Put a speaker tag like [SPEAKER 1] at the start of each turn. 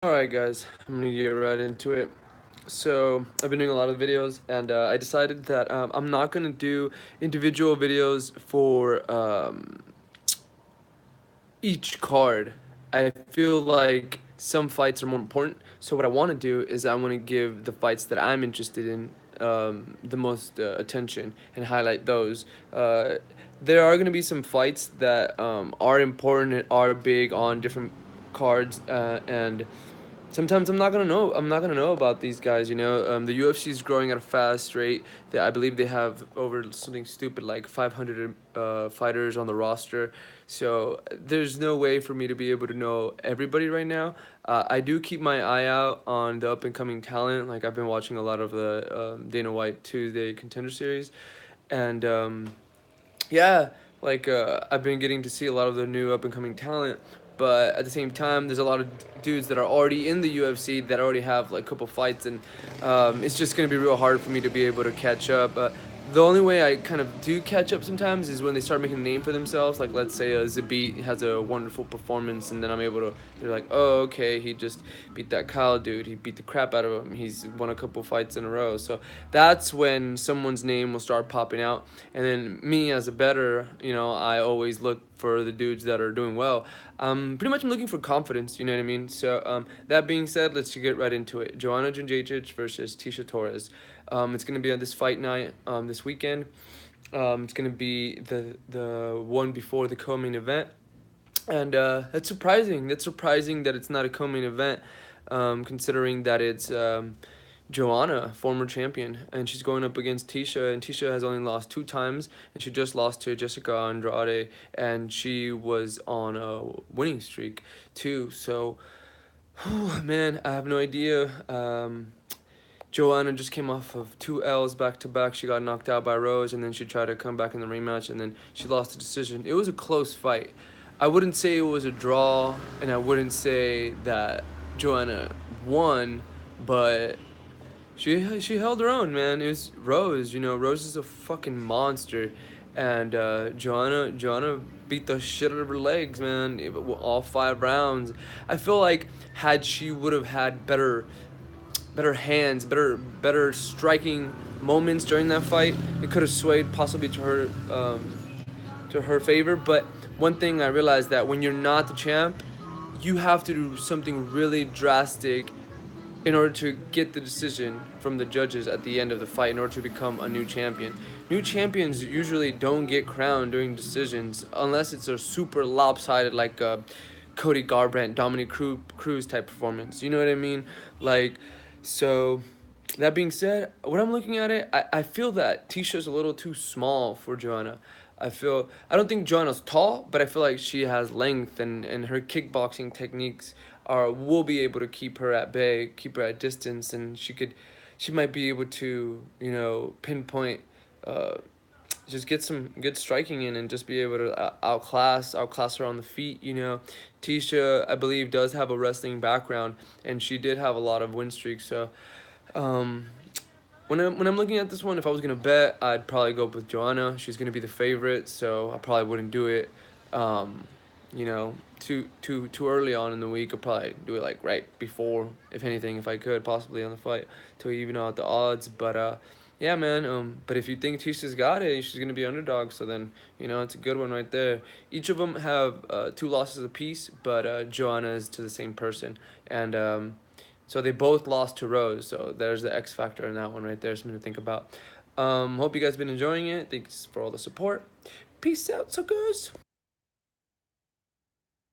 [SPEAKER 1] Alright guys, I'm gonna get right into it. So, I've been doing a lot of videos and I decided that I'm not gonna do individual videos for each card. I feel like some fights are more important, so what I want to do is I want to give the fights that I'm interested in the most attention and highlight those. Uh, there are going to be some fights that are important and are big on different cards, and sometimes I'm not gonna know about these guys. The UFC is growing at a fast rate. I believe they have over something stupid like 500 fighters on the roster. So there's no way for me to be able to know everybody right now. I do keep my eye out on the up and coming talent. Like I've been watching a lot of the Dana White Tuesday Contender Series, and yeah, like I've been getting to see a lot of the new up and coming talent, but at the same time, there's a lot of dudes that are already in the UFC that already have like a couple fights, and it's just gonna be real hard for me to be able to catch up. The only way I kind of do catch up sometimes is when they start making a name for themselves. Like let's say Zabit has a wonderful performance, and then I'm able to. They're like, oh okay, he just beat that Kyle dude. He beat the crap out of him. He's won a couple fights in a row. So that's when someone's name will start popping out. And then me as a bettor, I always look for the dudes that are doing well. Pretty much I'm looking for confidence. You know what I mean? So that being said, let's get right into it. Joanna Jedrzejczyk versus Tecia Torres. It's gonna be on this fight night this weekend. It's gonna be the one before the co-main event, and that's surprising. That's surprising that it's not a co-main event, considering that it's Joanna, former champion, and she's going up against Tecia, and Tecia has only lost 2 times, and she just lost to Jessica Andrade, and she was on a winning streak too. So, man, I have no idea. Joanna just came off of 2 L's back to back. She got knocked out by Rose, and then she tried to come back in the rematch, and then she lost the decision. It was a close fight. I wouldn't say it was a draw, and I wouldn't say that Joanna won, but she held her own, man. It was Rose. Rose is a fucking monster, and Joanna beat the shit out of her legs, man. All 5 rounds. I feel like had she would have had better hands, better striking moments during that fight, it could have swayed possibly to her favor. But one thing I realized that when you're not the champ, you have to do something really drastic in order to get the decision from the judges at the end of the fight in order to become a new champion. New champions usually don't get crowned during decisions unless it's a super lopsided like Cody Garbrandt, Dominic Cruz type performance. You know what I mean? Like, so that being said, when I'm looking at it, I feel that Tisha's a little too small for Joanna. I don't think Joanna's tall, but I feel like she has length, and her kickboxing techniques will be able to keep her at bay, keep her at distance, and she might be able to, pinpoint, uh, just get some good striking in and just be able to outclass her on the feet. Tisha, I believe, does have a wrestling background, and she did have a lot of win streaks. So, um, when I'm looking at this one, if I was gonna bet, I'd probably go up with Joanna. She's gonna be the favorite, so I probably wouldn't do it. Um, too early on in the week. I'd probably do it like right before, if anything, if I could possibly on the fight to even out the odds. But yeah, man. But if you think Tisha's got it, she's gonna be underdog. So then it's a good one right there. Each of them have 2 losses apiece, but Joanna is to the same person, and so they both lost to Rose. So there's the X factor in that one right there. Something to think about. Hope you guys been enjoying it. Thanks for all the support. Peace out, suckers.